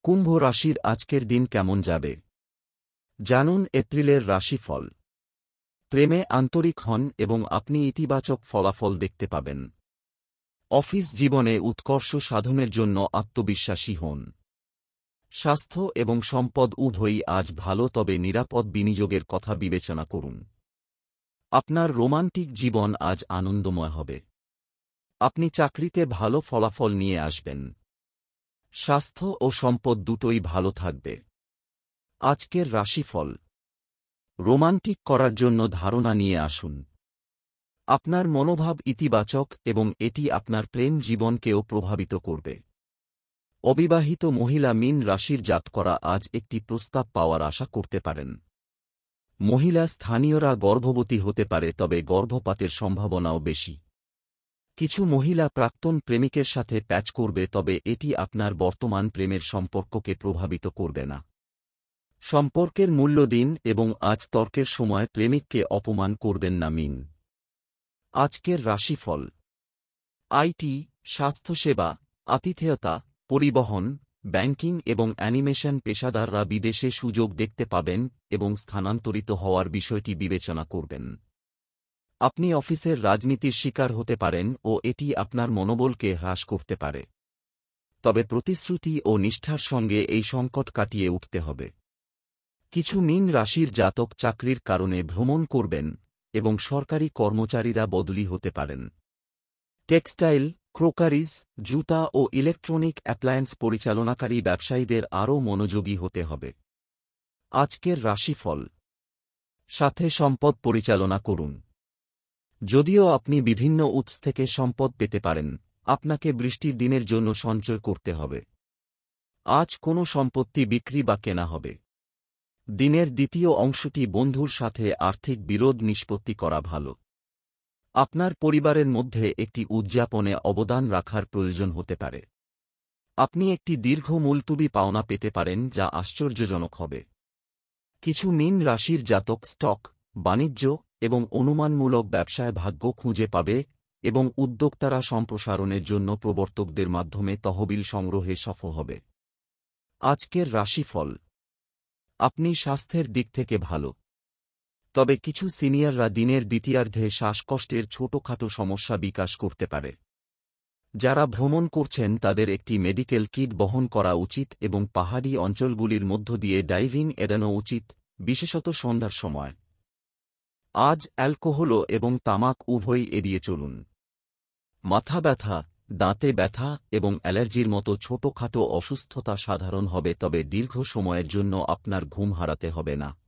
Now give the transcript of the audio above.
কুম্ভ রাশির আজকের দিন কেমন যাবে জানুন। এপ্রিলের রাশিফল। প্রেমে আন্তরিক হন এবং আপনি ইতিবাচক ফলাফল দেখতে পাবেন। অফিস জীবনে উৎকর্ষ সাধনের জন্য আত্মবিশ্বাসী হন। স্বাস্থ্য এবং সম্পদ উভয়ই আজ ভালো, তবে নিরাপদ বিনিয়োগের কথা বিবেচনা করুন। আপনার রোমান্টিক জীবন আজ আনন্দময় হবে। আপনি চাকরিতে ভালো ফলাফল নিয়ে আসবেন। স্বাস্থ্য ও সম্পদ দুটোই ভালো থাকবে। আজকের রাশিফল। রোমান্টিক করার জন্য ধারণা নিয়ে আসুন। আপনার মনোভাব ইতিবাচক এবং এটি আপনার প্রেম জীবনকেও প্রভাবিত করবে। অবিবাহিত মহিলা মীন রাশির জাতকরা আজ একটি প্রস্তাব পাওয়ার আশা করতে পারেন। মহিলা স্থানীয়রা গর্ভবতী হতে পারে, তবে গর্ভপাতের সম্ভাবনাও বেশি। কিছু মহিলা প্রাক্তন প্রেমিকের সাথে প্যাচ করবে, তবে এটি আপনার বর্তমান প্রেমের সম্পর্ককে প্রভাবিত করবে না। সম্পর্কের মূল্য দিন এবং আজ তর্কের সময় প্রেমিককে অপমান করবেন না মীন। আজকের রাশিফল। আইটি, স্বাস্থ্যসেবা, আতিথেয়তা, পরিবহন, ব্যাংকিং এবং অ্যানিমেশন পেশাদাররা বিদেশে সুযোগ দেখতে পাবেন এবং স্থানান্তরিত হওয়ার বিষয়টি বিবেচনা করবেন। আপনি অফিসের রাজনীতির শিকার হতে পারেন ও এটি আপনার মনোবলকে হ্রাস করতে পারে। তবে প্রতিশ্রুতি ও নিষ্ঠার সঙ্গে এই সংকট কাটিয়ে উঠতে হবে। কিছু মীন রাশির জাতক চাকরির কারণে ভ্রমণ করবেন এবং সরকারি কর্মচারীরা বদলি হতে পারেন। টেক্সটাইল, ক্রোকারিজ, জুতা ও ইলেকট্রনিক অ্যাপ্লায়েন্স পরিচালনাকারী ব্যবসায়ীদের আরও মনোযোগী হতে হবে। আজকের রাশিফল। সাথে সম্পদ পরিচালনা করুন। যদিও আপনি বিভিন্ন উৎস থেকে সম্পদ পেতে পারেন, আপনাকে বৃষ্টির দিনের জন্য সঞ্চয় করতে হবে। আজ কোনো সম্পত্তি বিক্রি বা কেনা হবে। দিনের দ্বিতীয় অংশটি বন্ধুর সাথে আর্থিক বিরোধ নিষ্পত্তি করা ভালো। আপনার পরিবারের মধ্যে একটি উদযাপনে অবদান রাখার প্রয়োজন হতে পারে। আপনি একটি দীর্ঘ মুলতুবি পাওনা পেতে পারেন, যা আশ্চর্যজনক হবে। কিছু মীন রাশির জাতক স্টক, বাণিজ্য এবং অনুমানমূলক ব্যবসায় ভাগ্য খুঁজে পাবে এবং উদ্যোক্তারা সম্প্রসারণের জন্য প্রবর্তকদের মাধ্যমে তহবিল সংগ্রহে সফল হবে। আজকের রাশিফল। আপনি স্বাস্থ্যের দিক থেকে ভালো, তবে কিছু সিনিয়ররা দিনের দ্বিতীয়ার্ধে শ্বাসকষ্টের ছোটখাটো সমস্যা বিকাশ করতে পারে। যারা ভ্রমণ করছেন তাদের একটি মেডিকেল কিট বহন করা উচিত এবং পাহাড়ি অঞ্চলগুলির মধ্য দিয়ে ডাইভিং এড়ানো উচিত, বিশেষত সন্ধ্যার সময়। আজ অ্যালকোহল এবং তামাক উভয়ই এড়িয়ে চলুন। মাথা ব্যথা, দাঁতে ব্যথা এবং অ্যালার্জির মতো ছোটখাটো অসুস্থতা সাধারণ হবে, তবে দীর্ঘ সময়ের জন্য আপনার ঘুম হারাতে হবে না।